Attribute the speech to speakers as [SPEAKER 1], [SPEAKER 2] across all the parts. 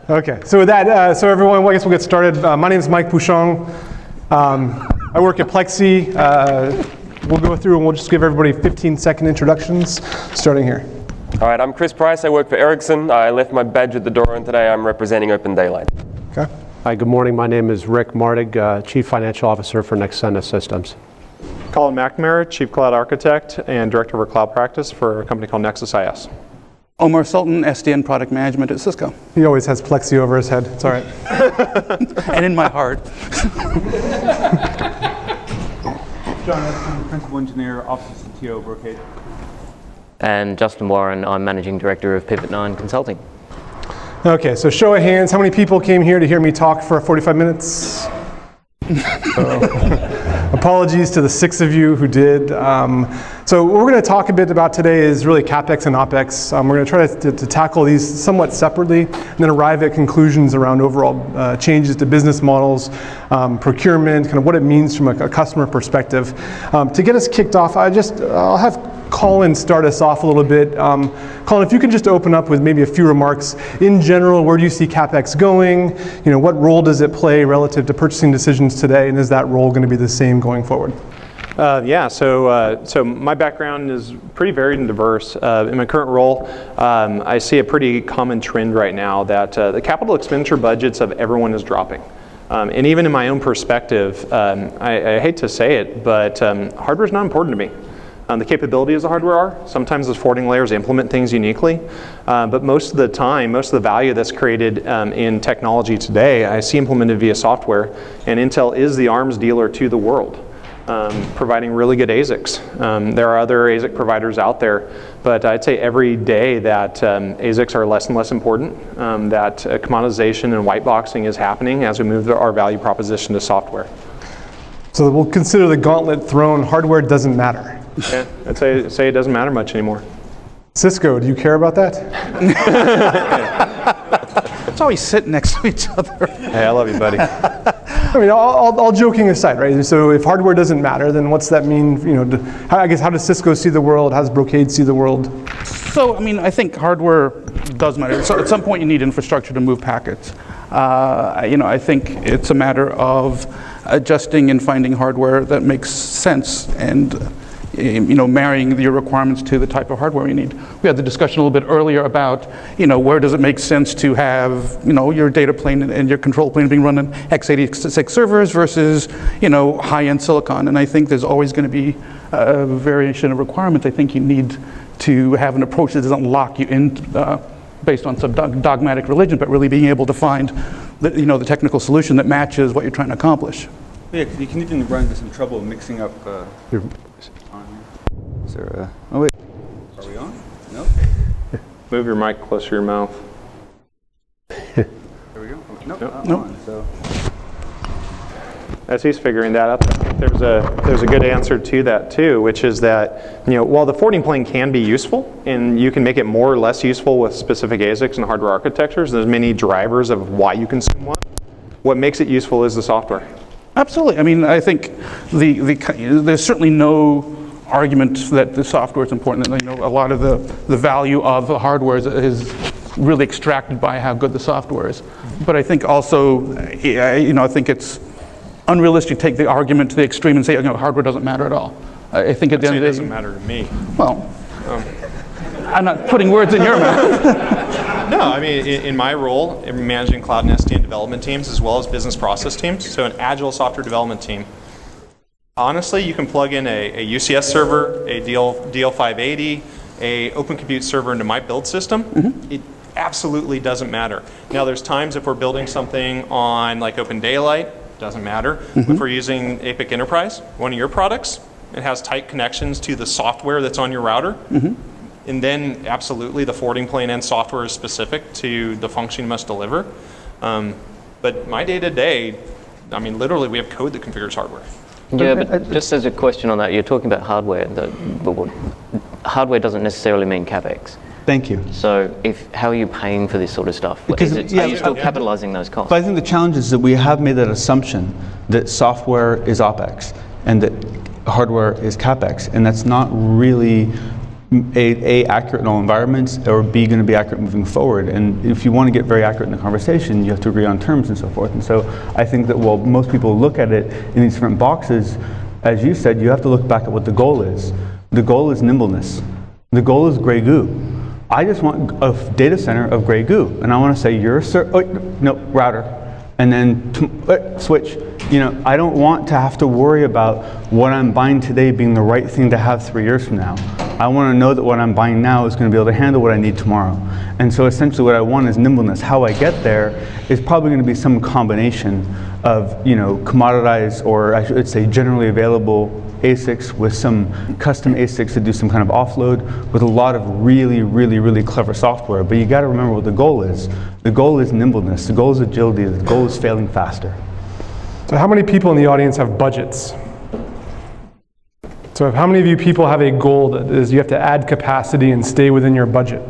[SPEAKER 1] Okay, so with that, so everyone, I guess we'll get started. My name is Mike Bushong. I work at Plexi. We'll go through and we'll just give everybody 15-second introductions, starting here.
[SPEAKER 2] All right, I'm Chris Price. I work for Ericsson. I left my badge at the door, and today I'm representing Open Daylight.
[SPEAKER 1] Okay.
[SPEAKER 3] Hi, good morning. My name is Rick Martig, Chief Financial Officer for Nexena Systems.
[SPEAKER 4] Colin McNamara, Chief Cloud Architect and Director of our Cloud Practice for a company called Nexus IS.
[SPEAKER 5] Omar Sultan, SDN Product Management at Cisco.
[SPEAKER 1] He always has Plexi over his head. It's all right.
[SPEAKER 5] And in my heart.
[SPEAKER 6] Jon Hudson, Principal Engineer, Office of CTO, Brocade.
[SPEAKER 7] And Justin Warren, I'm Managing Director of Pivot 9 Consulting.
[SPEAKER 1] Okay, so show of hands, how many people came here to hear me talk for 45 minutes? Apologies to the 6 of you who did. So what we're going to talk a bit about today is really CapEx and OpEx. We're going to try to tackle these somewhat separately and then arrive at conclusions around overall changes to business models, procurement, kind of what it means from a customer perspective. To get us kicked off, I'll have Colin start us off a little bit. Colin, if you could just open up with maybe a few remarks. In general, where do you see CapEx going? You know, what role does it play relative to purchasing decisions today, and is that role going to be the same going forward?
[SPEAKER 4] So my background is pretty varied and diverse. In my current role, I see a pretty common trend right now that the capital expenditure budgets of everyone is dropping. And even in my own perspective, I hate to say it, but hardware is not important to me. The capabilities of hardware are. Sometimes those forwarding layers implement things uniquely, but most of the time, most of the value that's created in technology today, I see implemented via software, and Intel is the arms dealer to the world, providing really good ASICs. There are other ASIC providers out there, but I'd say every day that ASICs are less and less important, that commoditization and white boxing is happening as we move our value proposition to software.
[SPEAKER 1] So we'll consider the gauntlet thrown, hardware doesn't matter.
[SPEAKER 4] Yeah, I'd say it doesn't matter much anymore.
[SPEAKER 1] Cisco, do you care about that?
[SPEAKER 5] Let's always sit next to each other.
[SPEAKER 4] Hey, I love you, buddy.
[SPEAKER 1] I mean, all joking aside, right? So if hardware doesn't matter, then what's that mean? You know, how does Cisco see the world? How does Brocade see the world?
[SPEAKER 5] So, I mean, I think hardware does matter. So at some point, you need infrastructure to move packets. I think it's a matter of adjusting and finding hardware that makes sense and marrying your requirements to the type of hardware you need. We had the discussion a little bit earlier about, where does it make sense to have, your data plane and your control plane being run on x86 servers versus, high-end silicon. And I think there's always going to be a variation of requirements. I think you need to have an approach that doesn't lock you in based on some dogmatic religion, but really being able to find the technical solution that matches what you're trying to accomplish.
[SPEAKER 6] Yeah, you can even run into some trouble mixing up. Is there oh wait, are we on? No.
[SPEAKER 4] Move your mic closer to your mouth.
[SPEAKER 6] There we go. Nope.
[SPEAKER 5] Nope.
[SPEAKER 6] So.
[SPEAKER 4] As he's figuring that out, there's a good answer to that too, which is that while the forwarding plane can be useful and you can make it more or less useful with specific ASICs and hardware architectures, there's many drivers of why you consume one. What makes it useful is the software.
[SPEAKER 5] Absolutely. I mean, I think there's certainly no argument that the software is important. And a lot of the value of the hardware is really extracted by how good the software is. But I think also, I think it's unrealistic to take the argument to the extreme and say, hardware doesn't matter at all. I think at the end of the day, it
[SPEAKER 4] doesn't matter to me.
[SPEAKER 5] Well, I'm not putting words in your mouth.
[SPEAKER 4] No, I mean, in my role, in managing cloud and SDN development teams as well as business process teams, so an agile software development team, honestly, you can plug in a UCS server, a DL580, a Open Compute server into my build system. Mm-hmm. It absolutely doesn't matter. Now, there's times if we're building something on like Open Daylight, doesn't matter. Mm-hmm. If we're using APIC Enterprise, one of your products, it has tight connections to the software that's on your router. Mm-hmm. And then, absolutely, the forwarding plane and software is specific to the function you must deliver. But my day-to-day, I mean, literally, we have code that configures hardware.
[SPEAKER 7] Yeah, but just as a question on that, you're talking about hardware. But hardware doesn't necessarily mean CapEx.
[SPEAKER 8] Thank you.
[SPEAKER 7] So how are you paying for this sort of stuff?
[SPEAKER 8] Because,
[SPEAKER 7] are you still capitalizing those costs?
[SPEAKER 8] But I think the challenge is that we have made that assumption that software is OpEx and that hardware is CapEx, and that's not really A, accurate in all environments, or B, going to be accurate moving forward. And if you want to get very accurate in the conversation, you have to agree on terms and so forth. And so I think that while most people look at it in these different boxes, as you said, you have to look back at what the goal is. The goal is nimbleness. The goal is gray goo. I just want a data center of gray goo. And I want to say, you're a router. And then switch. You know, I don't want to have to worry about what I'm buying today being the right thing to have 3 years from now. I want to know that what I'm buying now is going to be able to handle what I need tomorrow. And so essentially what I want is nimbleness. How I get there is probably going to be some combination of, you know, commoditized, or I should say generally available ASICs with some custom ASICs to do some kind of offload with a lot of really, really, really clever software. But you got to remember what the goal is. The goal is nimbleness. The goal is agility. The goal is failing faster.
[SPEAKER 1] So how many people in the audience have budgets? So how many of you people have a goal that is you have to add capacity and stay within your budget?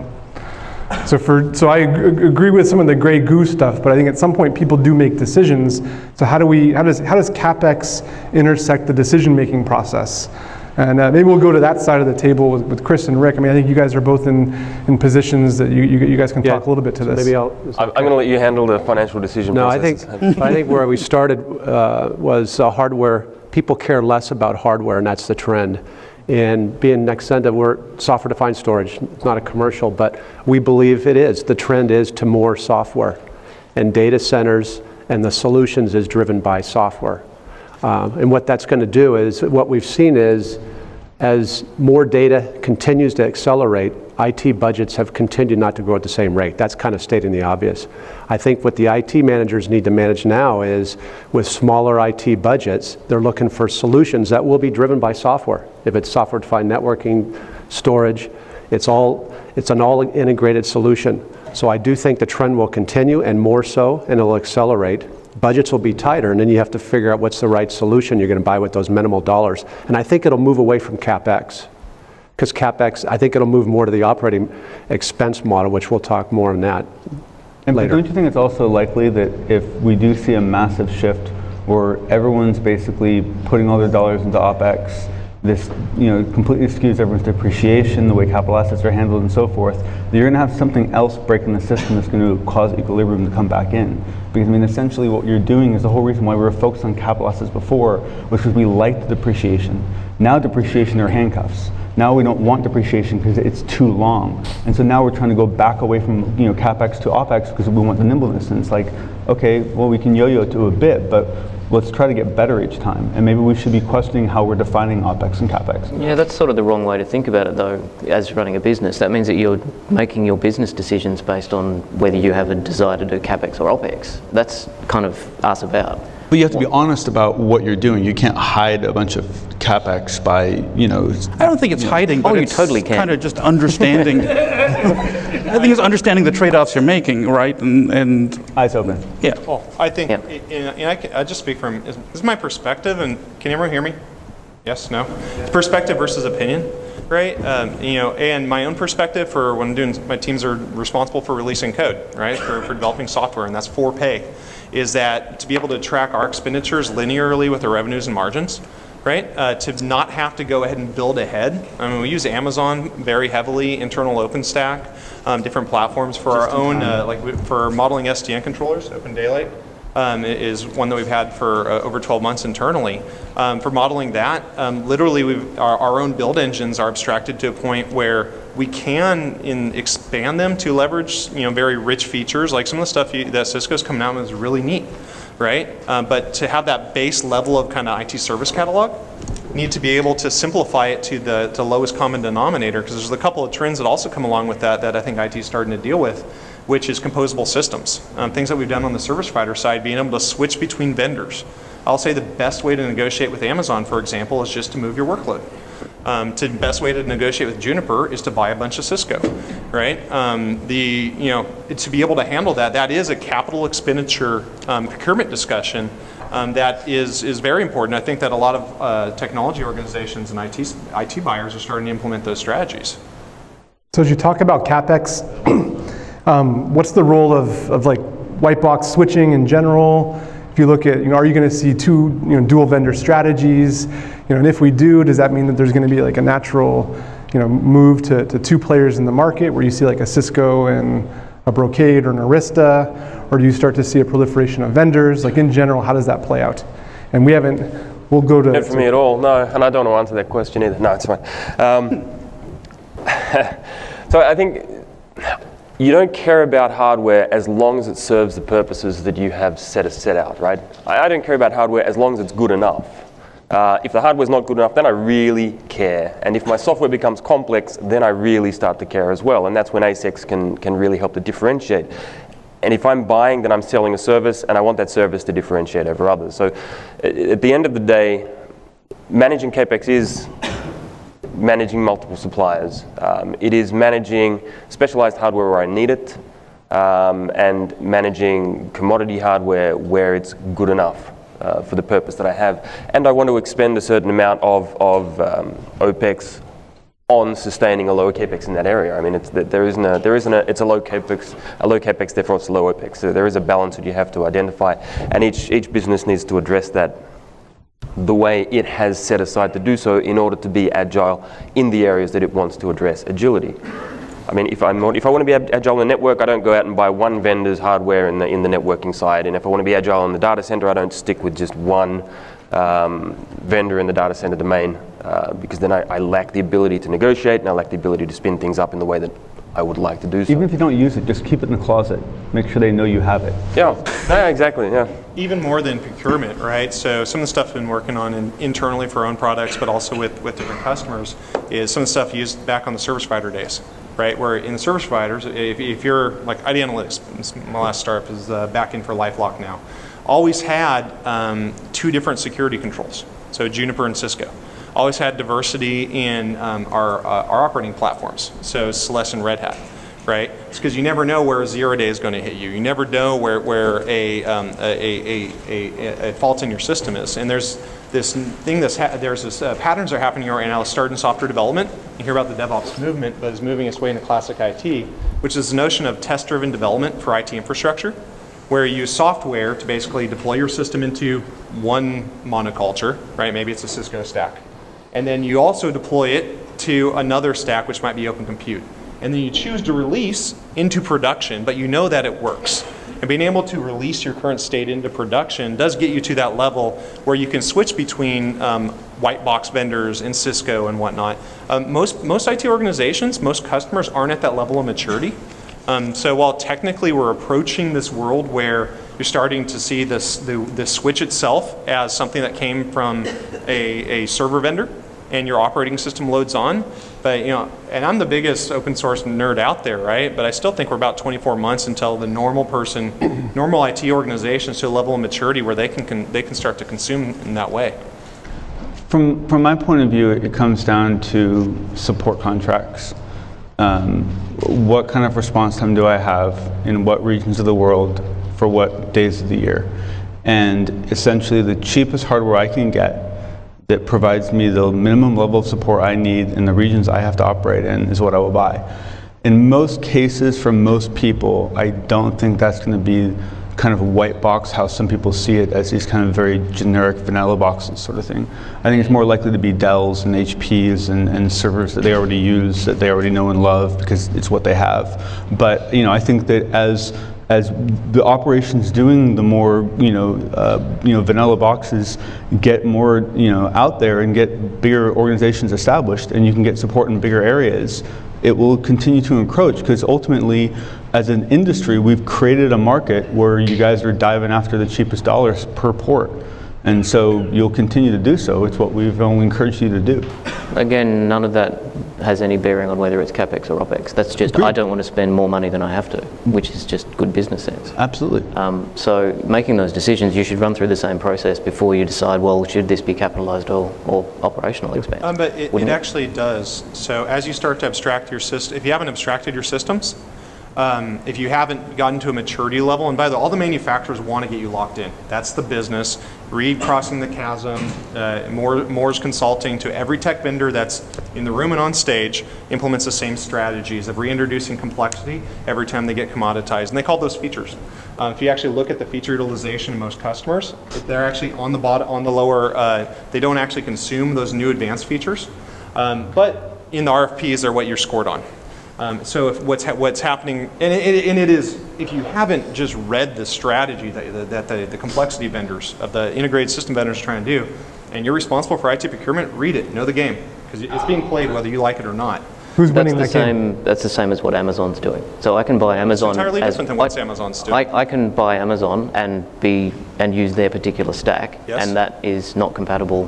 [SPEAKER 1] So I agree with some of the gray goo stuff, but I think at some point people do make decisions. So how does CapEx intersect the decision-making process? And maybe we'll go to that side of the table with Chris and Rick. I mean, I think you guys are both in positions that you guys can talk a little bit to this.
[SPEAKER 3] Maybe
[SPEAKER 2] I'm going to let you handle the financial decision process.
[SPEAKER 3] I think where we started was hardware. People care less about hardware, and that's the trend. And being Nexenda, we're software-defined storage. It's not a commercial, but we believe it is. The trend is to more software. And data centers and the solutions is driven by software. And what that's going to do is, what we've seen is, as more data continues to accelerate, IT budgets have continued not to grow at the same rate. That's kind of stating the obvious. I think what the IT managers need to manage now is, with smaller IT budgets, they're looking for solutions that will be driven by software. If it's software-defined networking, storage, it's an all integrated solution. So I do think the trend will continue, and more so, and it'll accelerate. Budgets will be tighter, and then you have to figure out what's the right solution you're going to buy with those minimal dollars. And I think it'll move away from CapEx. Because CapEx, I think it'll move more to the operating expense model, which we'll talk more on that later.
[SPEAKER 8] But don't you think it's also likely that if we do see a massive shift where everyone's basically putting all their dollars into OpEx, this completely skews everyone's depreciation, the way capital assets are handled and so forth, that you're going to have something else break in the system that's going to cause equilibrium to come back in. Because I mean, essentially what you're doing is the whole reason why we were focused on capital assets before, was because we liked depreciation. Now depreciation are handcuffs. Now we don't want depreciation because it's too long. And so now we're trying to go back away from CapEx to OpEx because we want the nimbleness. And it's like, okay, well, we can yo-yo to a bit, but let's try to get better each time. And maybe we should be questioning how we're defining OpEx and CapEx.
[SPEAKER 7] Yeah, that's sort of the wrong way to think about it, though, as running a business. That means that you're making your business decisions based on whether you have a desire to do CapEx or OpEx. That's kind of us about.
[SPEAKER 8] But you have to be honest about what you're doing. You can't hide a bunch of CapEx by,
[SPEAKER 5] I don't think it's hiding, but
[SPEAKER 7] you
[SPEAKER 5] it's
[SPEAKER 7] totally can.
[SPEAKER 5] Kind of just understanding. I think it's understanding the trade-offs you're making, right? And
[SPEAKER 8] eyes open.
[SPEAKER 5] Yeah.
[SPEAKER 9] Well, I think, I just speak from, this is my perspective, and can everyone hear me? Yes, no? Yes. Perspective versus opinion, right? And my own perspective for when I'm doing, my teams are responsible for releasing code, right? For developing software, and that's for pay, is that to be able to track our expenditures linearly with the revenues and margins, right? To not have to go ahead and build ahead. I mean, we use Amazon very heavily, internal OpenStack, different platforms for our own, for modeling SDN controllers. Open Daylight is one that we've had for over 12 months internally. For modeling that, literally our own build engines are abstracted to a point where we can expand them to leverage very rich features, like some of the stuff that Cisco's coming out with is really neat. Right? But to have that base level of kind of IT service catalog, need to be able to simplify it to the lowest common denominator, because there's a couple of trends that also come along with that I think IT is starting to deal with, which is composable systems. Things that we've done on the service provider side, being able to switch between vendors. I'll say the best way to negotiate with Amazon, for example, is just to move your workload. The best way to negotiate with Juniper is to buy a bunch of Cisco, right? To be able to handle that is a capital expenditure procurement discussion that is very important. I think that a lot of technology organizations and IT buyers are starting to implement those strategies.
[SPEAKER 1] So as you talk about CapEx, what's the role of like white box switching in general? If you look at, are you going to see two dual vendor strategies? And if we do, does that mean that there's going to be like a natural move to 2 players in the market where you see like a Cisco and a Brocade or an Arista, or do you start to see a proliferation of vendors? Like in general, how does that play out? And we haven't, we'll go to...
[SPEAKER 2] Not for me at all, no, and I don't want to answer that question either. No, it's fine. So I think you don't care about hardware as long as it serves the purposes that you have set out, right? I don't care about hardware as long as it's good enough. If the hardware's not good enough, then I really care. And if my software becomes complex, then I really start to care as well. And that's when ASICs can really help to differentiate. And if I'm buying, then I'm selling a service, and I want that service to differentiate over others. So at the end of the day, managing CapEx is managing multiple suppliers. It is managing specialized hardware where I need it, and managing commodity hardware where it's good enough for the purpose that I have. And I want to expend a certain amount of OpEx on sustaining a lower CapEx in that area. I mean, it's a low CapEx, therefore it's low OpEx. So there is a balance that you have to identify, and each business needs to address that the way it has set aside to do so in order to be agile in the areas that it wants to address agility. I mean, if I want to be agile in the network, I don't go out and buy one vendor's hardware in the networking side. And if I want to be agile in the data center, I don't stick with just one vendor in the data center domain, because then I lack the ability to negotiate, and I lack the ability to spin things up in the way that I would like to do so.
[SPEAKER 8] Even if you don't use it, just keep it in the closet. Make sure they know you have it.
[SPEAKER 2] Yeah, exactly, yeah.
[SPEAKER 9] Even more than procurement, right? So some of the stuff I've been working on internally for our own products, but also with different customers, is some of the stuff used back on the service provider days, right? Where in the service providers, if you're like ID Analytics, my last startup is back in for LifeLock now, always had 2 different security controls, so Juniper and Cisco. Always had diversity in our operating platforms, so Celeste and Red Hat, right? It's because you never know where a 0 day is going to hit you. You never know where a fault in your system is. And there's this thing patterns are happening right now that start in software development. You hear about the DevOps movement, but is moving its way into classic IT, which is the notion of test-driven development for IT infrastructure, where you use software to basically deploy your system into one monoculture, right? Maybe it's a Cisco stack. And then you also deploy it to another stack, which might be Open Compute. And then you choose to release into production, but you know that it works. And being able to release your current state into production does get you to that level where you can switch between white box vendors and Cisco and whatnot. Most IT organizations, most customers aren't at that level of maturity. So while technically we're approaching this world where you're starting to see the switch itself as something that came from a server vendor, and your operating system loads on. But and I'm the biggest open source nerd out there, right? But I still think we're about 24 months until the normal person, normal IT organizations to a level of maturity where they can start to consume in that way.
[SPEAKER 8] From my point of view, it comes down to support contracts. What kind of response time do I have in what regions of the world for what days of the year? And essentially the cheapest hardware I can get that provides me the minimum level of support I need in the regions I have to operate in is what I will buy. In most cases, for most people, I don't think that's going to be kind of a white box, how some people see it as these kind of very generic vanilla boxes sort of thing. I think it's more likely to be Dells and HPs and servers that they already use, that they already know and love because it's what they have. But I think that as the operations doing the more vanilla boxes get more out there and get bigger organizations established, and you can get support in bigger areas, it will continue to encroach, because ultimately as an industry we've created a market where you guys are diving after the cheapest dollars per port, and so you'll continue to do so. It's what we've only encouraged you to do. Again,
[SPEAKER 7] none of that has any bearing on whether it's CapEx or OpEx. That's just, I don't want to spend more money than I have to, which is just good business sense.
[SPEAKER 8] Absolutely.
[SPEAKER 7] So making those decisions, you should run through the same process before you decide, well, should this be capitalized or operational expense?
[SPEAKER 9] But it actually does. So as you start to abstract your system, if you haven't abstracted your systems, if you haven't gotten to a maturity level, and by the way, all the manufacturers want to get you locked in. That's the business. Reed Crossing the Chasm, Moore's Consulting, to every tech vendor that's in the room and on stage implements the same strategies of reintroducing complexity every time they get commoditized. And they call those features. If you actually look at the feature utilization of most customers, they're actually on the bottom, on the lower, they don't actually consume those new advanced features. But in the RFPs are what you're scored on. So if what's happening, and it is, if you haven't just read the strategy that the complexity vendors of the integrated system vendors are trying to do, and you're responsible for IT procurement, read it, know the game, because it's being played whether you like it or not.
[SPEAKER 1] Who's winning that game?
[SPEAKER 7] That's the same as what Amazon's doing. So I can buy Amazon.
[SPEAKER 9] It's entirely different than what Amazon's doing.
[SPEAKER 7] I can buy Amazon and use their particular stack,
[SPEAKER 9] yes.
[SPEAKER 7] and that is not compatible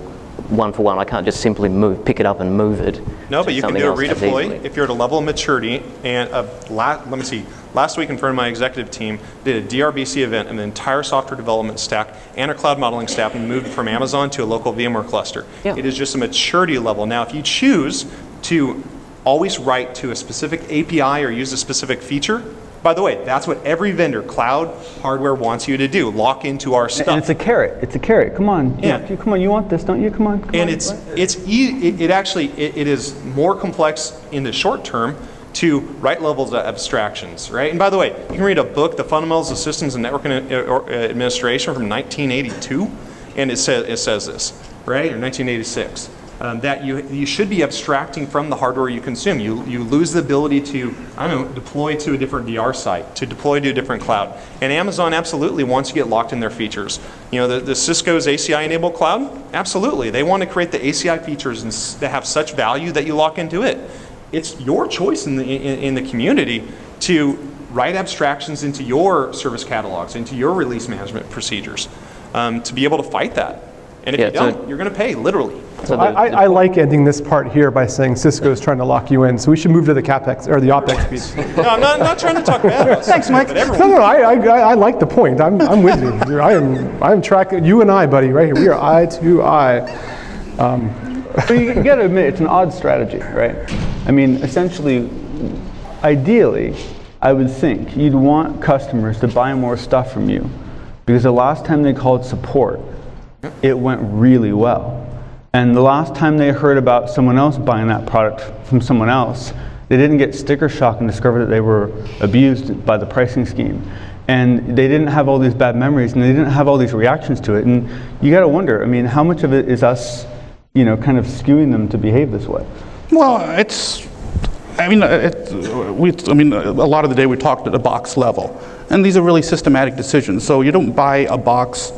[SPEAKER 7] one for one. I can't just simply pick it up and move it.
[SPEAKER 9] No, but you can do a redeploy
[SPEAKER 7] easily.
[SPEAKER 9] if you're at a level of maturity. And let me see. Last week in front of my executive team, did a DRBC event and the entire software development stack and a cloud modeling stack and moved from Amazon to a local VMware cluster.
[SPEAKER 7] Yeah.
[SPEAKER 9] It is just a maturity level. Now, if you choose to always write to a specific API or use a specific feature, by the way, that's what every vendor, cloud, hardware wants you to do. Lock into our stuff.
[SPEAKER 8] And it's a carrot. It's a carrot. Come on.
[SPEAKER 9] Yeah.
[SPEAKER 8] Come on. You want this, don't you? Come on.
[SPEAKER 9] And it is more complex in the short term to write levels of abstractions, right? And by the way, you can read a book, The Fundamentals of Systems and Network Administration from 1982, and it says this, right? Or 1986. That you should be abstracting from the hardware you consume. You lose the ability to, deploy to a different DR site, to deploy to a different cloud. And Amazon absolutely wants you to get locked in their features. You know, the Cisco's ACI-enabled cloud, absolutely. They want to create the ACI features that have such value that you lock into it. It's your choice in the community to write abstractions into your service catalogs, into your release management procedures, to be able to fight that. And if you don't, you're going to pay, literally.
[SPEAKER 1] So I like ending this part here by saying Cisco's trying to lock you in, so we should move to the CapEx, or the OpEx piece.
[SPEAKER 9] No, I'm not trying to talk bad about
[SPEAKER 1] Thanks, Mike. No, I like the point. I'm with you. I am tracking, you and I, buddy, right here. We are eye to eye.
[SPEAKER 8] But you got to admit, it's an odd strategy, right? I mean, essentially, ideally, I would think you'd want customers to buy more stuff from you, because the last time they called support, it went really well. And the last time they heard about someone else buying that product from someone else, they didn't get sticker shock and discover that they were abused by the pricing scheme. And they didn't have all these bad memories, and they didn't have all these reactions to it. And you got to wonder, I mean, how much of it is us, kind of skewing them to behave this way?
[SPEAKER 5] Well, a lot of the day we talked at the box level. And these are really systematic decisions. So you don't buy a box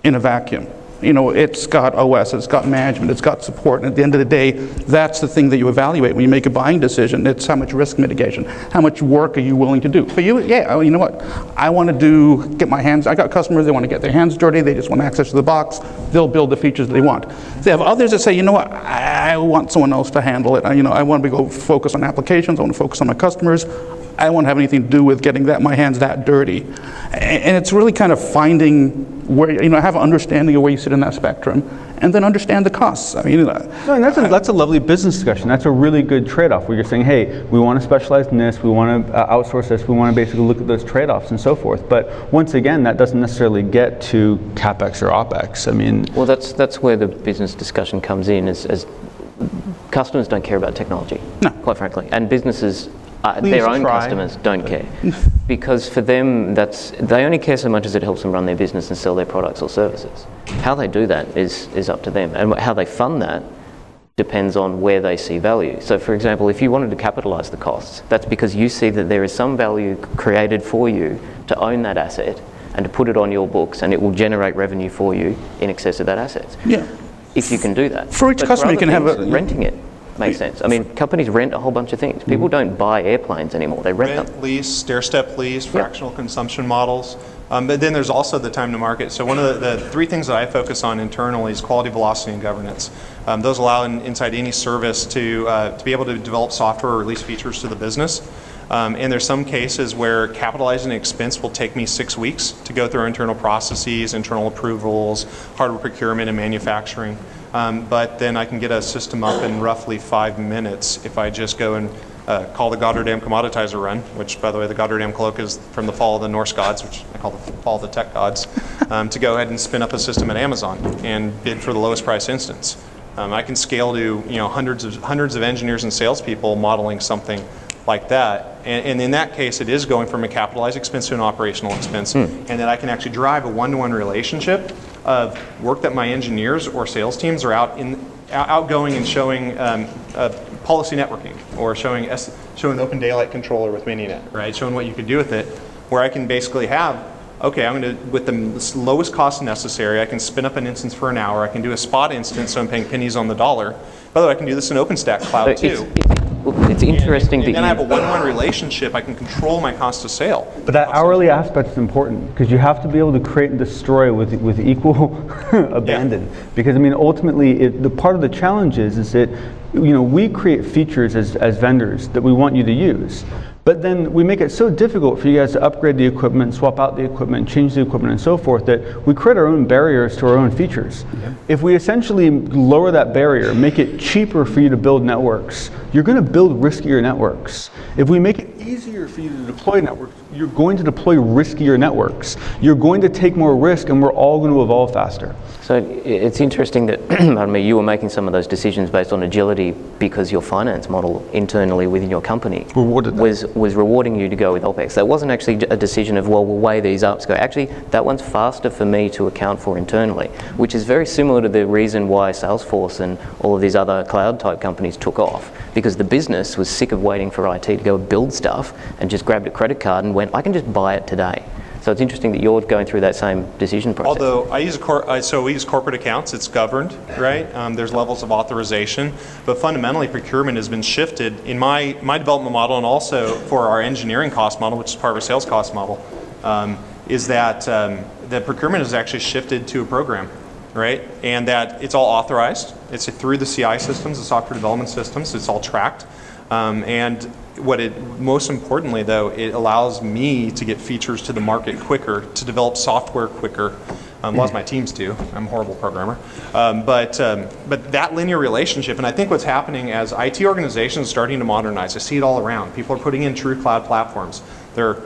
[SPEAKER 5] in a vacuum. It's got OS, it's got management, it's got support, and at the end of the day, that's the thing that you evaluate when you make a buying decision. It's how much risk mitigation, how much work are you willing to do. For you, you know what, I want to I got customers, they want to get their hands dirty, they just want access to the box, they'll build the features they want. They have others that say, you know what, I want someone else to handle it. I want to go focus on applications, I want to focus on my customers, I don't want to have anything to do with getting my hands that dirty. And it's really kind of finding where, have an understanding of where you sit in that spectrum, and then understand the costs.
[SPEAKER 8] And that's a lovely business discussion. That's a really good trade-off where you're saying, hey, we want to specialize in this, we want to outsource this, we want to basically look at those trade-offs and so forth. But once again, that doesn't necessarily get to CapEx or OpEx.
[SPEAKER 7] Well, that's where the business discussion comes in, as customers don't care about technology, quite frankly, and businesses, their own customers don't care. Because for them, they only care so much as it helps them run their business and sell their products or services. How they do that is up to them. And how they fund that depends on where they see value. So for example, if you wanted to capitalize the costs, that's because you see that there is some value created for you to own that asset and to put it on your books, and it will generate revenue for you in excess of that asset.
[SPEAKER 5] Yeah.
[SPEAKER 7] If you can do that.
[SPEAKER 5] For each customer, you can have
[SPEAKER 7] renting it. Makes sense. Companies rent a whole bunch of things. People don't buy airplanes anymore. They rent them.
[SPEAKER 9] Lease, stair-step lease, fractional consumption models. But then there's also the time to market. So one of the three things that I focus on internally is quality, velocity, and governance. Those allow inside any service to be able to develop software or release features to the business. And there's some cases where capitalizing an expense will take me 6 weeks to go through our internal processes, internal approvals, hardware procurement, and manufacturing. But then I can get a system up in roughly 5 minutes if I just go and call the Goddardam commoditizer run, which, by the way, the Goddardam cloak is from the fall of the Norse gods, which I call the fall of the tech gods, to go ahead and spin up a system at Amazon and bid for the lowest price instance. I can scale to hundreds of engineers and salespeople modeling something like that. And in that case, it is going from a capitalized expense to an operational expense, and that I can actually drive a one-to-one relationship of work that my engineers or sales teams are outgoing and showing policy networking, or showing the Open Daylight controller with Mininet, right? Showing what you could do with it, where I can basically have, okay, I'm going to, with the lowest cost necessary, I can spin up an instance for an hour. I can do a spot instance, so I'm paying pennies on the dollar. By the way, I can do this in OpenStack Cloud too.
[SPEAKER 7] It's interesting that
[SPEAKER 9] then I have a one-on-one relationship. I can control my cost of sale.
[SPEAKER 8] But that hourly aspect is important, because you have to be able to create and destroy with equal abandon. Yeah. Because I mean, ultimately, the part of the challenge is that we create features as vendors that we want you to use. But then we make it so difficult for you guys to upgrade the equipment, swap out the equipment, change the equipment, and so forth, that we create our own barriers to our own features. Yeah. If we essentially lower that barrier, make it cheaper for you to build networks, you're going to build riskier networks. If we make it easier for you to deploy networks, you're going to deploy riskier networks. You're going to take more risk, and we're all going to evolve faster.
[SPEAKER 7] So it's interesting that pardon me, you were making some of those decisions based on agility because your finance model internally within your company was rewarding you to go with OpEx. That wasn't actually a decision of, well, we'll weigh these up. So actually, that one's faster for me to account for internally, which is very similar to the reason why Salesforce and all of these other cloud type companies took off, because the business was sick of waiting for IT to go build stuff and just grabbed a credit card and went, I can just buy it today. So it's interesting that you're going through that same decision process.
[SPEAKER 9] Although I use so we use corporate accounts, it's governed, right? There's levels of authorization, but fundamentally procurement has been shifted in my development model, and also for our engineering cost model, which is part of our sales cost model, is that that procurement has actually shifted to a program, right? And that it's all authorized. It's through the CI systems, the software development systems. It's all tracked, and most importantly though, it allows me to get features to the market quicker, to develop software quicker, as my teams do. I'm a horrible programmer. But that linear relationship, and I think what's happening as IT organizations are starting to modernize, I see it all around. People are putting in true cloud platforms. They're,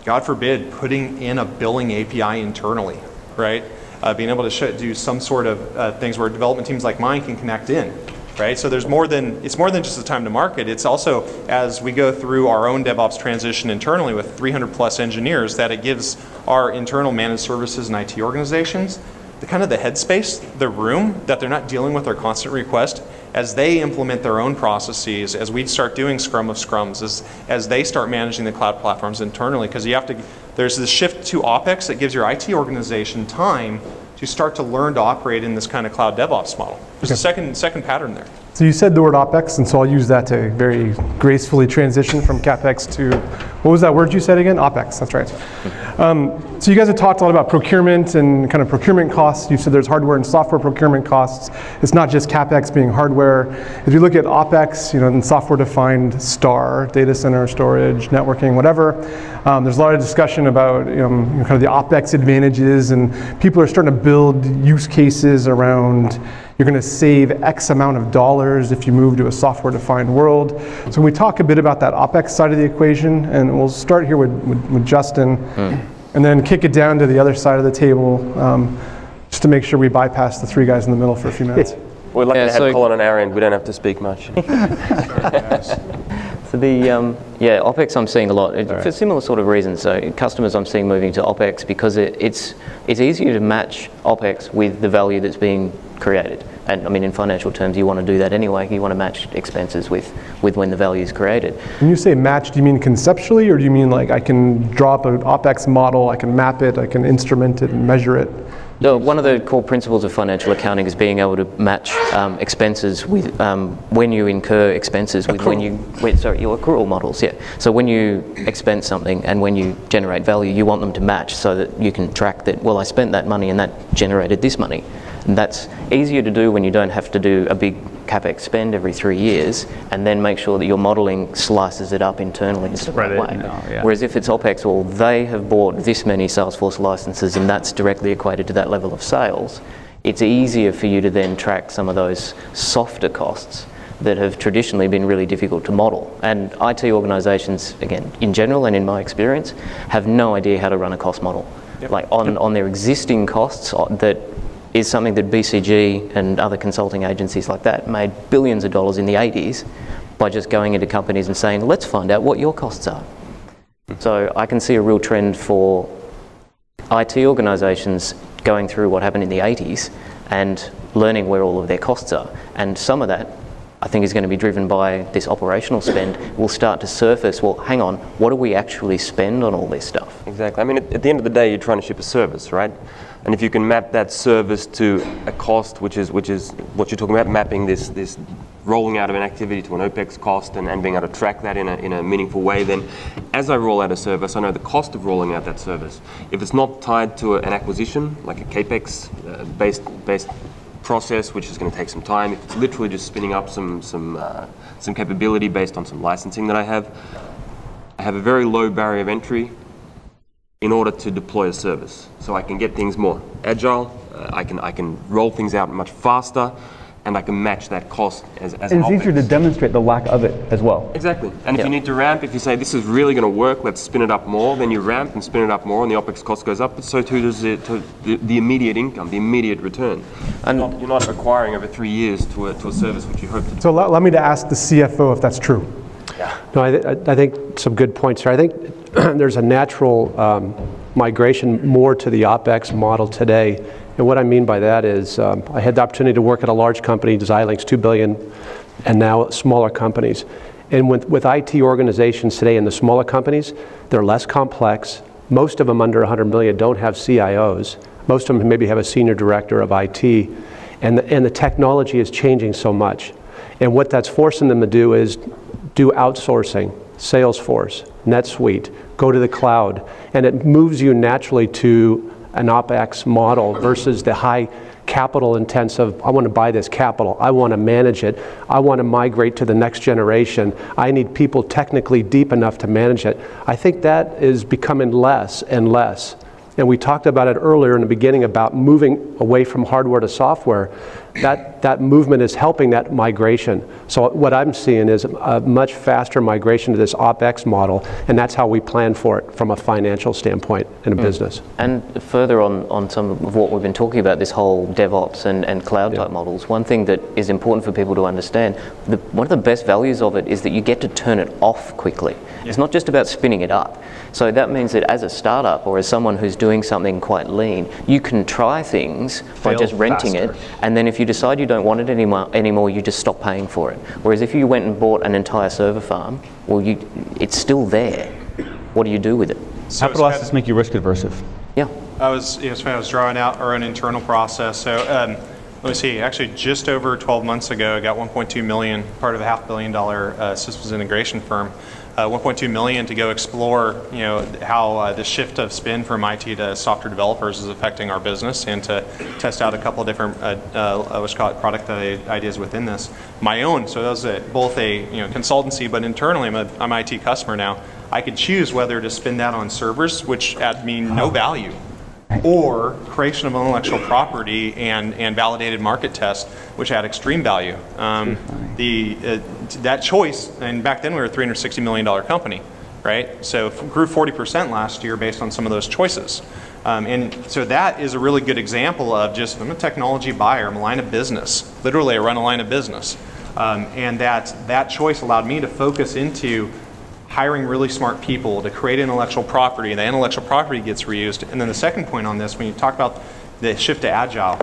[SPEAKER 9] God forbid, putting in a billing API internally, right? Being able to do some sort of things where development teams like mine can connect in. Right, so it's more than just the time to market. It's also, as we go through our own DevOps transition internally with 300 plus engineers, that it gives our internal managed services and IT organizations the kind of the headspace, the room, that they're not dealing with our constant request as they implement their own processes, as we start doing Scrum of Scrums, as they start managing the cloud platforms internally. Because there's this shift to OpEx that gives your IT organization time to start to learn to operate in this kind of cloud DevOps model. There's a second pattern there.
[SPEAKER 1] So you said the word OpEx, and so I'll use that to very gracefully transition from CapEx to, what was that word you said again? OpEx, that's right. So you guys have talked a lot about procurement and kind of procurement costs. You said there's hardware and software procurement costs. It's not just CapEx being hardware. If you look at OpEx, in software-defined STAR, data center, storage, networking, whatever, there's a lot of discussion about kind of the OpEx advantages, and people are starting to build use cases around you're going to save X amount of dollars if you move to a software-defined world. So when we talk a bit about that OpEx side of the equation, and we'll start here with Justin, and then kick it down to the other side of the table, just to make sure we bypass the three guys in the middle for a few minutes.
[SPEAKER 2] We're lucky to have Colin on our end. We don't have to speak much.
[SPEAKER 7] So OpEx I'm seeing a lot for similar sort of reasons. So customers I'm seeing moving to OpEx because it's easier to match OpEx with the value that's being created. And I mean, in financial terms, you want to do that anyway. You want to match expenses with when the value is created.
[SPEAKER 1] When you say match, do you mean conceptually, or do you mean like I can drop an OpEx model, I can map it, I can instrument it and measure it?
[SPEAKER 7] No, one of the core principles of financial accounting is being able to match expenses with when you incur expenses with your accrual models. Yeah. So when you expense something and when you generate value, you want them to match so that you can track that. Well, I spent that money and that generated this money. And that's easier to do when you don't have to do a big CapEx spend every 3 years, and then make sure that your modeling slices it up internally in the right way. Whereas if it's OpEx, well, they have bought this many Salesforce licenses and that's directly equated to that level of sales, it's easier for you to then track some of those softer costs that have traditionally been really difficult to model. And IT organizations, again, in general and in my experience, have no idea how to run a cost model. Yep. Like on their existing costs that is something that BCG and other consulting agencies like that made billions of dollars in the 80s by just going into companies and saying, let's find out what your costs are. So I can see a real trend for IT organizations going through what happened in the 80s and learning where all of their costs are. And some of that I think is going to be driven by this operational spend, will start to surface, well, hang on, what do we actually spend on all this stuff?
[SPEAKER 2] Exactly. I mean, at the end of the day, you're trying to ship a service, right? And if you can map that service to a cost, which is what you're talking about, mapping this rolling out of an activity to an OpEx cost and being able to track that in a meaningful way, then as I roll out a service, I know the cost of rolling out that service. If it's not tied to an acquisition, like a CapEx based process, which is going to take some time, if it's literally just spinning up some capability based on some licensing that I have a very low barrier of entry in order to deploy a service. So I can get things more agile, I can roll things out much faster, and I can match that cost as
[SPEAKER 8] and it's easier to demonstrate the lack of it as well.
[SPEAKER 2] Exactly. And if you need to ramp, if you say this is really going to work, let's spin it up more, then you ramp and spin it up more, and the OpEx cost goes up, but so too does the immediate income, the immediate return. And you're not acquiring over 3 years to a service which you hope to do.
[SPEAKER 1] So allow me to ask the CFO if that's true.
[SPEAKER 2] Yeah.
[SPEAKER 3] No, I think some good points here. I think there's a natural migration more to the OpEx model today. And what I mean by that is I had the opportunity to work at a large company, Xilinx, $2 billion, and now smaller companies. And with IT organizations today in the smaller companies, they're less complex. Most of them under 100 million don't have CIOs. Most of them maybe have a senior director of IT. And the technology is changing so much. And what that's forcing them to do is do outsourcing, Salesforce, NetSuite, go to the cloud. And it moves you naturally to an OpEx model versus the high capital intensive, I want to buy this capital, I want to manage it, I want to migrate to the next generation, I need people technically deep enough to manage it. I think that is becoming less and less. And we talked about it earlier in the beginning about moving away from hardware to software. That movement is helping that migration. So what I'm seeing is a much faster migration to this OpEx model, and that's how we plan for it from a financial standpoint in a business.
[SPEAKER 7] And further on some of what we've been talking about, this whole DevOps and cloud type models, one thing that is important for people to understand, one of the best values of it is that you get to turn it off quickly. It's not just about spinning it up. So that means that as a startup or as someone who's doing something quite lean, you can try things by just renting it, and then if you decide you don't want it anymore, you just stop paying for it. Whereas if you went and bought an entire server farm, well, it's still there. What do you do with it?
[SPEAKER 8] So capital assets make you risk aversive.
[SPEAKER 7] Yeah.
[SPEAKER 9] I was drawing out our own internal process. So let me see, actually just over 12 months ago, I got 1.2 million, part of a $500 million systems integration firm. 1.2 million to go explore, how the shift of spend from IT to software developers is affecting our business, and to test out a couple of different, let's call it product ideas within this. My own, so that was both a consultancy, but internally I'm an IT customer now. I could choose whether to spend that on servers, which add me no value, or creation of intellectual property and validated market tests, which add extreme value. That choice, and back then we were a $360 million company, right? So grew 40% last year based on some of those choices. And so that is a really good example of just, I'm a technology buyer, I'm a line of business. Literally, I run a line of business. And that choice allowed me to focus into hiring really smart people to create intellectual property, and the intellectual property gets reused. And then the second point on this, when you talk about the shift to agile,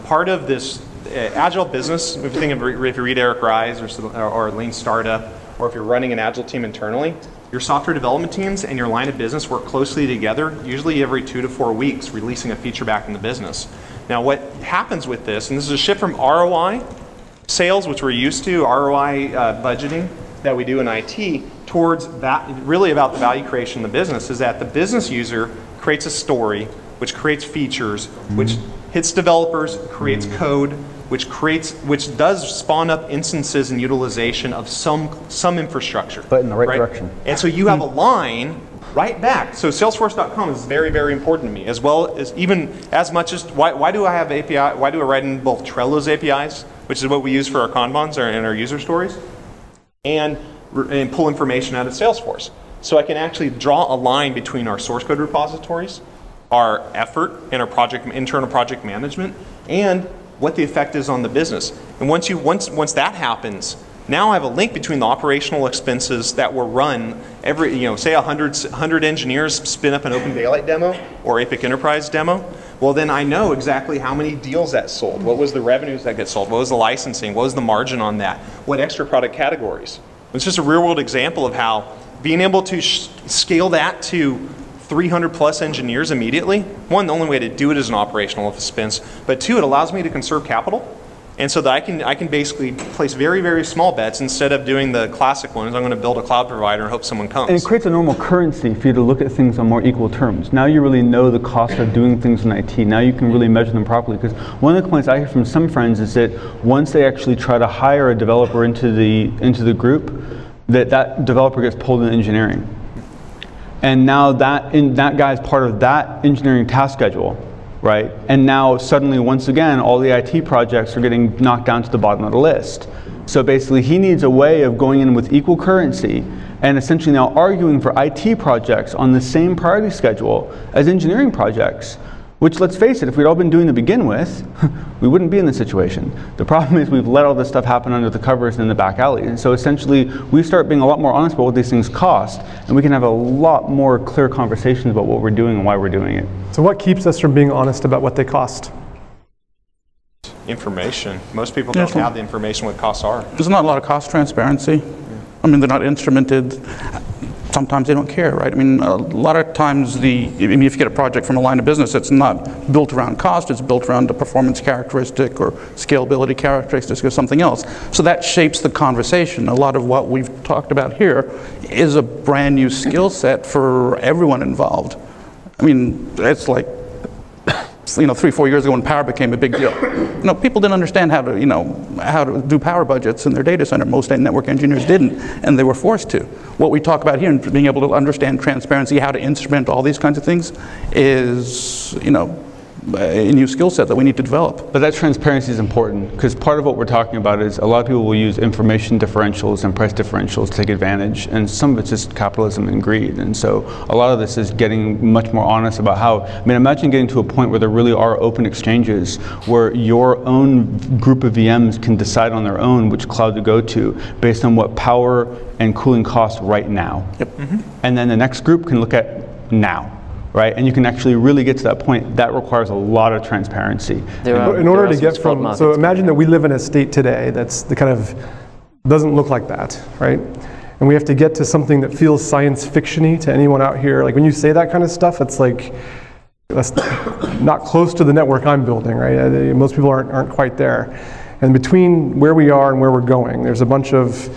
[SPEAKER 9] part of this agile business, if you read Eric Ries or Lean Startup, or if you're running an agile team internally, your software development teams and your line of business work closely together, usually every 2 to 4 weeks, releasing a feature back in the business. Now what happens with this, and this is a shift from ROI sales, which we're used to, ROI budgeting that we do in IT, towards that, really about the value creation in the business, is that the business user creates a story, which creates features, which hits developers, creates code, which does spawn up instances and utilization of some infrastructure.
[SPEAKER 8] But in the right direction.
[SPEAKER 9] And so you have a line right back. So Salesforce.com is very, very important to me, as well as even as much as, why do I have API, why do I write in both Trello's APIs, which is what we use for our Kanbans and our user stories, and pull information out of Salesforce. So I can actually draw a line between our source code repositories, our effort in our internal project management, and what the effect is on the business. And once that happens, now I have a link between the operational expenses that were run every, say 100 engineers spin up an Open Daylight demo or Epic Enterprise demo. well, then I know exactly how many deals that sold. What was the revenues that get sold? What was the licensing? What was the margin on that? What extra product categories? It's just a real world example of how being able to scale that to 300 plus engineers immediately. One, the only way to do it is an operational expense, but two, it allows me to conserve capital. And so that I can basically place very, very small bets instead of doing the classic ones. I'm going to build a cloud provider and hope someone comes.
[SPEAKER 8] And it creates a normal currency for you to look at things on more equal terms. Now you really know the cost of doing things in IT. Now you can really measure them properly. Because one of the complaints I hear from some friends is that once they actually try to hire a developer into the group, that developer gets pulled in engineering. And now that guy's part of that engineering task schedule. Right? And now suddenly, once again, all the IT projects are getting knocked down to the bottom of the list. So basically, he needs a way of going in with equal currency and essentially now arguing for IT projects on the same priority schedule as engineering projects. Which, let's face it, if we'd all been doing to begin with, we wouldn't be in this situation. The problem is we've let all this stuff happen under the covers and in the back alley. And so essentially, we start being a lot more honest about what these things cost, and we can have a lot more clear conversations about what we're doing and why we're doing it.
[SPEAKER 1] So what keeps us from being honest about what they cost?
[SPEAKER 9] Information. Most people don't have the information what costs are.
[SPEAKER 5] There's not a lot of cost transparency. I mean, they're not instrumented. Sometimes they don't care, right? I mean, a lot of times if you get a project from a line of business, it's not built around cost, it's built around a performance characteristic or scalability characteristic or something else. So that shapes the conversation. A lot of what we've talked about here is a brand new skill set for everyone involved. I mean, it's like, 3-4 years ago when power became a big deal. People didn't understand how to do power budgets in their data center. Most network engineers didn't, and they were forced to. What we talk about here, and being able to understand transparency, how to instrument all these kinds of things, is a new skill set that we need to develop.
[SPEAKER 8] But that transparency is important, because part of what we're talking about is a lot of people will use information differentials and price differentials to take advantage, and some of it's just capitalism and greed. And so a lot of this is getting much more honest about how, imagine getting to a point where there really are open exchanges where your own group of VMs can decide on their own which cloud to go to based on what power and cooling costs right now.
[SPEAKER 5] Yep.
[SPEAKER 8] And then the next group can look at now. Right, and you can actually really get to that point. That requires a lot of transparency.
[SPEAKER 1] In order to get from, so imagine that we live in a state today that's the kind of doesn't look like that, right? And we have to get to something that feels science fiction-y to anyone out here. Like when you say that kind of stuff, it's like that's not close to the network I'm building, right? Most people aren't quite there. And between where we are and where we're going, there's a bunch of,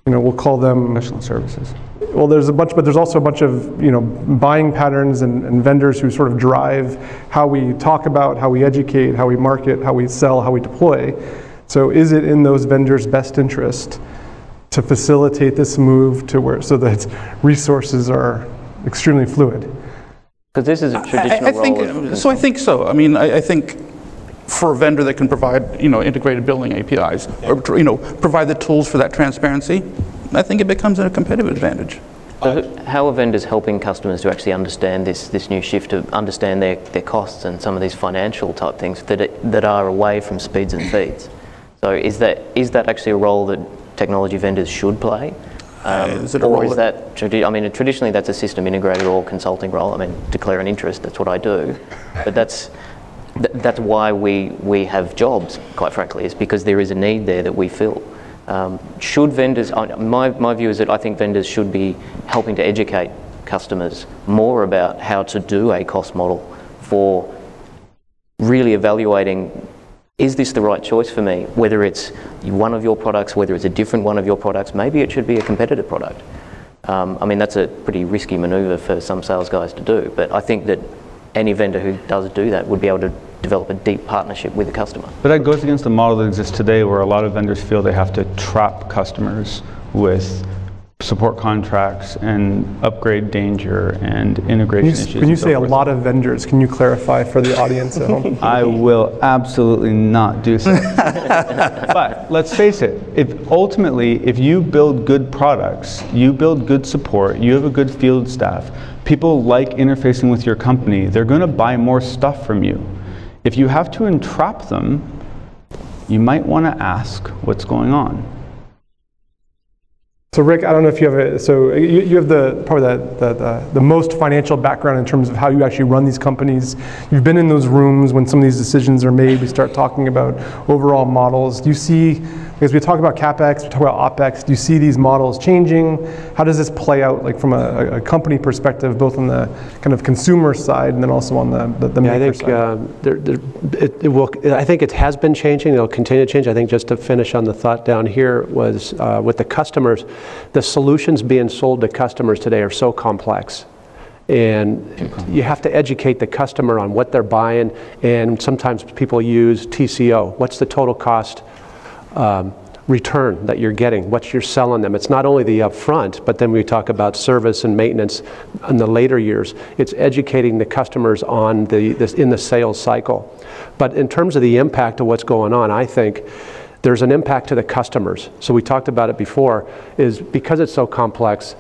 [SPEAKER 1] we'll call them
[SPEAKER 8] professional services.
[SPEAKER 1] Well, there's a bunch, but there's also a bunch of buying patterns and vendors who sort of drive how we talk about, how we educate, how we market, how we sell, how we deploy. So is it in those vendors' best interest to facilitate this move to where so that resources are extremely fluid?
[SPEAKER 7] Because this is a traditional role.
[SPEAKER 5] I think so. I think for a vendor that can provide integrated billing APIs or provide the tools for that transparency, I think it becomes a competitive advantage.
[SPEAKER 7] So how are vendors helping customers to actually understand this new shift, to understand their costs and some of these financial type things that are away from speeds and feeds? So is that actually a role that technology vendors should play? Traditionally that's a system integrator or consulting role. Declare an interest, that's what I do. But that's why we have jobs, quite frankly, is because there is a need there that we fill. Should vendors, my view is that I think vendors should be helping to educate customers more about how to do a cost model for really evaluating, is this the right choice for me? Whether it's one of your products, whether it's a different one of your products, maybe it should be a competitive product. That's a pretty risky maneuver for some sales guys to do, but I think that any vendor who does do that would be able to develop a deep partnership with the customer.
[SPEAKER 8] But that goes against the model that exists today where a lot of vendors feel they have to trap customers with support contracts and upgrade danger and integration issues.
[SPEAKER 1] When you say a lot of vendors, can you clarify for the audience at home?
[SPEAKER 8] I will absolutely not do so. But let's face it, if you build good products, you build good support, you have a good field staff, people like interfacing with your company, they're going to buy more stuff from you. If you have to entrap them, you might want to ask what's going on.
[SPEAKER 1] So Rick, I don't know if you have so you have probably the most financial background in terms of how you actually run these companies. You've been in those rooms when some of these decisions are made. We start talking about overall models. Do you see, as we talk about CapEx, we talk about OpEx, do you see these models changing? How does this play out, like from a company perspective, both on the kind of consumer side and then also on the maker side?
[SPEAKER 3] I think it has been changing. It'll continue to change. I think just to finish on the thought down here was with the customers, the solutions being sold to customers today are so complex. And you have to educate the customer on what they're buying, and sometimes people use TCO. What's the total cost return that you're getting? What you're selling them? It's not only the upfront, but then we talk about service and maintenance in the later years. It's educating the customers on in the sales cycle. But in terms of the impact of what's going on, I think there's an impact to the customers. So we talked about it before, is because it's so complex,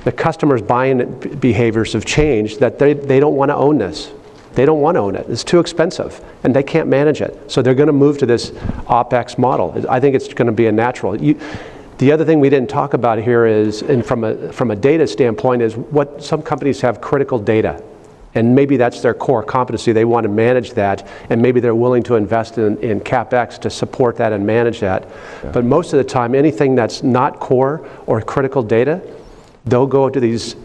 [SPEAKER 3] the customers' buying behaviors have changed, that they don't want to own this. They don't want to own it. It's too expensive, and they can't manage it. So they're going to move to this OpEx model. I think it's going to be a natural. The other thing we didn't talk about here is, and from a data standpoint, is what some companies have critical data. And maybe that's their core competency. They want to manage that, and maybe they're willing to invest in CapEx to support that and manage that. Yeah. But most of the time, anything that's not core or critical data, they'll go to these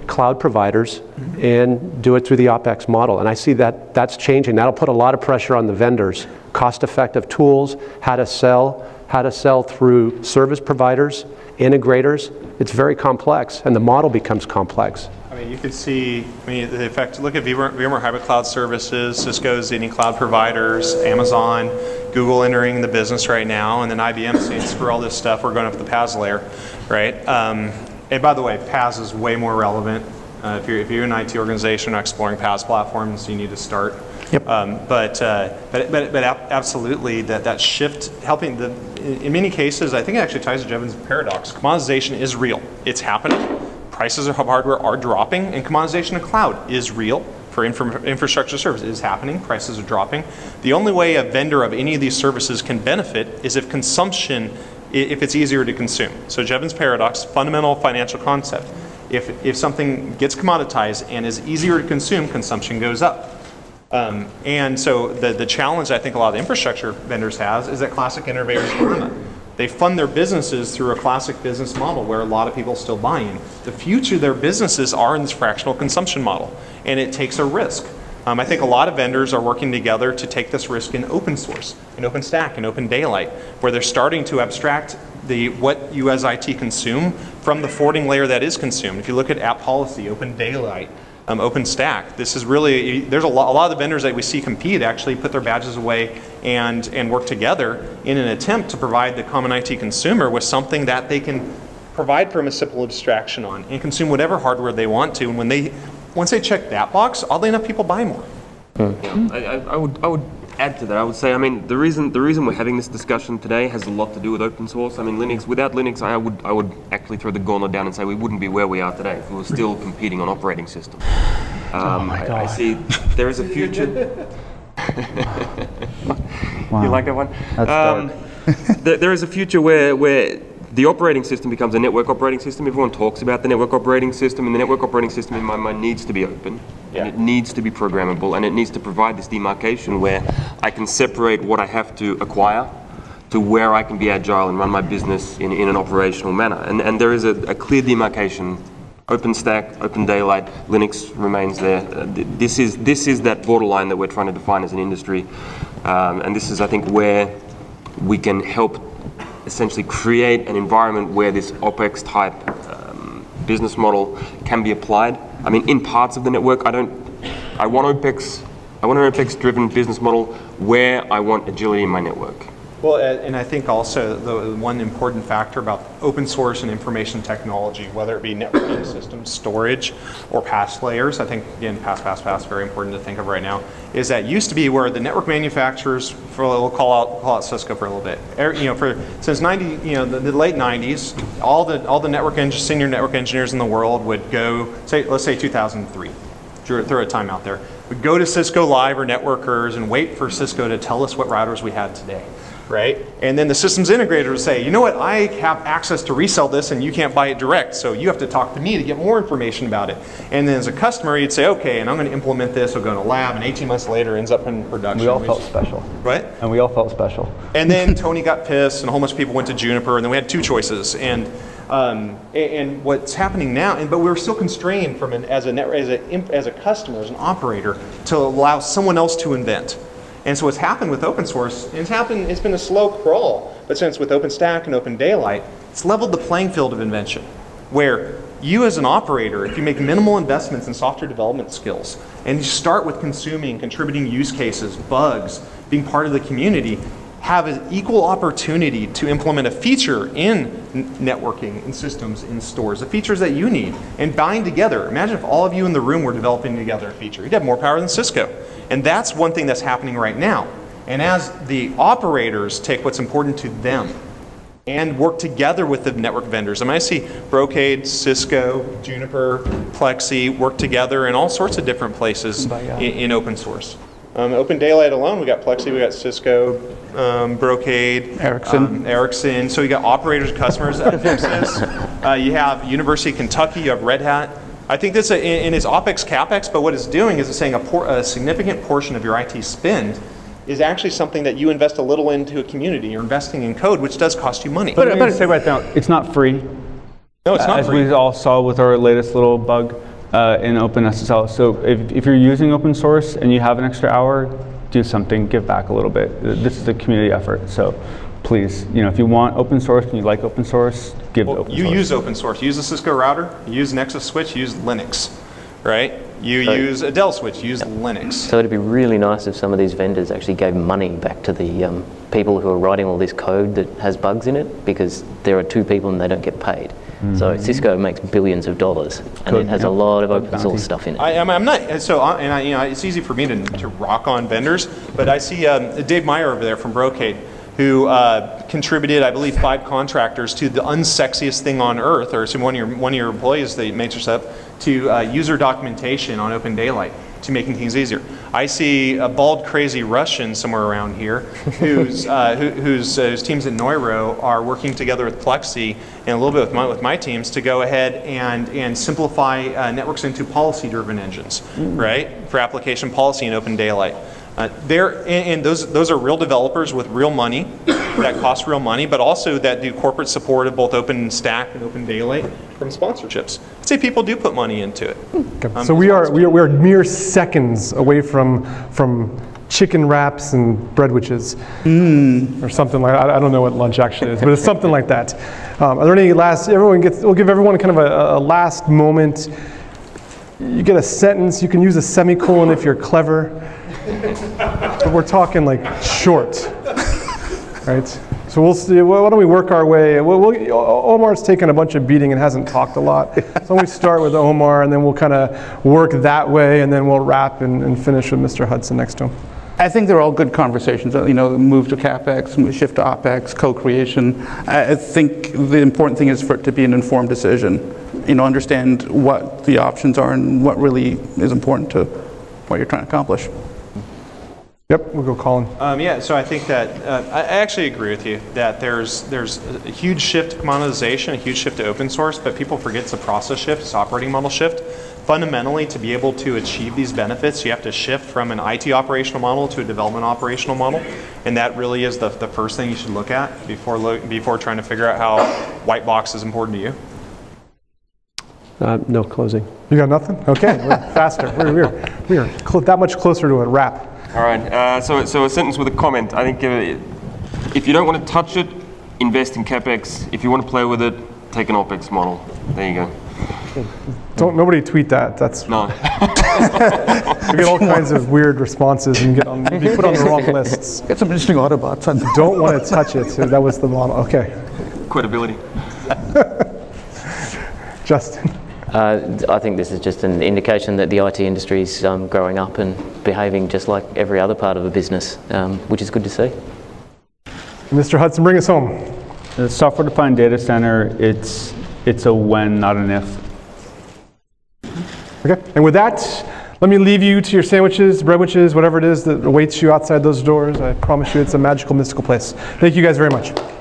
[SPEAKER 3] cloud providers and do it through the OpEx model. And I see that that's changing. That'll put a lot of pressure on the vendors. Cost-effective tools, how to sell through service providers, integrators. It's very complex, and the model becomes complex.
[SPEAKER 9] I mean, you could see, the effect, look at VMware Hybrid Cloud Services, Cisco's any cloud providers, Amazon, Google entering the business right now, and then IBM saying, screw all this stuff, we're going up the PaaS layer, right? And by the way, PaaS is way more relevant. If you're an IT organization exploring PaaS platforms, you need to start. Yep. But absolutely, that shift, helping in many cases, I think it actually ties to Jevon's paradox. Commoditization is real. It's happening. Prices of hardware are dropping, and commoditization of cloud is real. For infrastructure services is happening, prices are dropping. The only way a vendor of any of these services can benefit is if consumption, if it's easier to consume. So Jevon's paradox, fundamental financial concept. If something gets commoditized and is easier to consume, consumption goes up. And so the challenge I think a lot of the infrastructure vendors has is that classic innovators dilemma. They fund their businesses through a classic business model where a lot of people still buy in. The future of their businesses are in this fractional consumption model, and it takes a risk. I think a lot of vendors are working together to take this risk in open source, in OpenStack, in Open Daylight, where they're starting to abstract what you as IT consume from the forwarding layer that is consumed. If you look at app policy, Open Daylight, OpenStack, this is really, there's a lot of the vendors that we see compete actually put their badges away and work together in an attempt to provide the common IT consumer with something that they can provide permissible abstraction on and consume whatever hardware they want to. And once they check that box, oddly enough, people buy more.
[SPEAKER 2] Yeah, I would add to that. I would say, I mean, the reason we're having this discussion today has a lot to do with open source. I mean, Linux. Without Linux, I would actually throw the gauntlet down and say we wouldn't be where we are today if we were still competing on operating system.
[SPEAKER 3] Oh my God.
[SPEAKER 2] I see there is a future. Wow. You like that one?
[SPEAKER 8] That's dark.
[SPEAKER 2] There is a future where the operating system becomes a network operating system. Everyone talks about the network operating system, and the network operating system in my mind needs to be open, and it needs to be programmable, and it needs to provide this demarcation where I can separate what I have to acquire to where I can be agile and run my business in an operational manner. And there is a clear demarcation. OpenStack, Open Daylight, Linux remains there. This is that borderline that we're trying to define as an industry, and this is, I think, where we can help essentially create an environment where this OpEx type business model can be applied. I mean, in parts of the network, I want OpEx. I want an OpEx-driven business model where I want agility in my network.
[SPEAKER 9] Well, and I think also the one important factor about open source and information technology, whether it be networking systems, storage, or PaaS layers, I think, again, PaaS, very important to think of right now, is that used to be where the network manufacturers, we'll call out Cisco for a little bit. Since the late 90s, all the senior network engineers in the world would go, let's say 2003, throw a time out there, would go to Cisco Live or Networkers and wait for Cisco to tell us what routers we had today. right? And then the systems integrator will say, you know what, I have access to resell this and you can't buy it direct, so you have to talk to me to get more information about it. And then as a customer, you'd say, okay, and I'm going to implement this, it'll go in a lab, and 18 months later ends up in production.
[SPEAKER 8] We all felt special.
[SPEAKER 9] Right?
[SPEAKER 8] And we all felt special.
[SPEAKER 9] And then Tony got pissed, and a whole bunch of people went to Juniper, and then we had two choices. And what's happening now, but we were still constrained from as a customer, as an operator, to allow someone else to invent. And so what's happened with open source, it's been a slow crawl, but since with OpenStack and Open Daylight, it's leveled the playing field of invention, where you as an operator, if you make minimal investments in software development skills, and you start with consuming, contributing use cases, bugs, being part of the community, have an equal opportunity to implement a feature in networking, in systems, in stores, the features that you need, and bind together. Imagine if all of you in the room were developing together a feature. You'd have more power than Cisco. And that's one thing that's happening right now. And as the operators take what's important to them and work together with the network vendors, I mean, I see Brocade, Cisco, Juniper, Plexi work together in all sorts of different places in open source. Open Daylight alone, we got Plexi, we got Cisco, Brocade, Ericsson. So you got operators, customers at Nexus. You have University of Kentucky, you have Red Hat. I think that's in its OpEx, CapEx, but what it's doing is it's saying a significant portion of your IT spend is actually something that you invest a little into a community. You're investing in code, which does cost you money.
[SPEAKER 8] But say right now, it's not free.
[SPEAKER 9] No, it's not free.
[SPEAKER 8] As we all saw with our latest little bug in OpenSSL. So if you're using open source and you have an extra hour, do something, give back a little bit. This is a community effort, so please, if you want open source and you like open source, give open source. You
[SPEAKER 9] use open source. You use a Cisco router, you use Nexus switch, you use Linux, right? You use a Dell switch, you use Linux.
[SPEAKER 7] So it'd be really nice if some of these vendors actually gave money back to the people who are writing all this code that has bugs in it, because there are two people and they don't get paid. So Cisco makes billions of dollars, and it has a lot of open source stuff in it.
[SPEAKER 9] I'm not, so, it's easy for me to rock on vendors, but I see Dave Meyer over there from Brocade, who contributed, I believe, 5 contractors to the unsexiest thing on earth, or one of your employees, the matrix up, to user documentation on Open Daylight, to making things easier. I see a bald, crazy Russian somewhere around here whose teams at Neuro are working together with Plexi and a little bit with my teams to go ahead and simplify networks into policy-driven engines, right, for application policy in Open Daylight. Those are real developers with real money that cost real money, but also that do corporate support of both OpenStack and Open Daylight from sponsorships. I'd say people do put money into it.
[SPEAKER 1] Okay. So we are mere seconds away from chicken wraps and bread witches, or something like that. I don't know what lunch actually is, but it's something like that. Are there any last? We'll give everyone kind of a last moment. You get a sentence. You can use a semicolon if you're clever. But we're talking like short, right? So we'll see. Why don't we work our way? Omar's taken a bunch of beating and hasn't talked a lot. So we start with Omar, and then we'll kind of work that way, and then we'll wrap and finish with Mr. Hudson next to him.
[SPEAKER 5] I think they're all good conversations. Move to CapEx, shift to OpEx, co-creation. I think the important thing is for it to be an informed decision. Understand what the options are and what really is important to what you're trying to accomplish.
[SPEAKER 1] Yep, we'll go Colin.
[SPEAKER 9] Yeah, so I think that I actually agree with you that there's a huge shift to commoditization, a huge shift to open source, but people forget it's a process shift, it's operating model shift. Fundamentally, to be able to achieve these benefits, you have to shift from an IT operational model to a development operational model, and that really is the first thing you should look at before trying to figure out how white box is important to you.
[SPEAKER 3] No closing.
[SPEAKER 1] You got nothing? Okay, we're faster. We are that much closer to a wrap.
[SPEAKER 2] All right, so a sentence with a comment. I think if you don't want to touch it, invest in CapEx. If you want to play with it, take an OpEx model. There you go.
[SPEAKER 1] Nobody tweet that. That's
[SPEAKER 2] no.
[SPEAKER 1] You get all kinds of weird responses and be put on the wrong lists.
[SPEAKER 5] Get some interesting Autobots.
[SPEAKER 1] Don't want to touch it. That was the model. Okay.
[SPEAKER 2] Credibility.
[SPEAKER 1] Justin.
[SPEAKER 7] I think this is just an indication that the IT industry is growing up and behaving just like every other part of a business, which is good to see.
[SPEAKER 1] Mr. Hudson, bring us home.
[SPEAKER 8] The software-defined data center, it's a when, not an if.
[SPEAKER 1] Okay, and with that, Let me leave you to your sandwiches, breadwiches, whatever it is that awaits you outside those doors. I promise you it's a magical, mystical place. Thank you guys very much.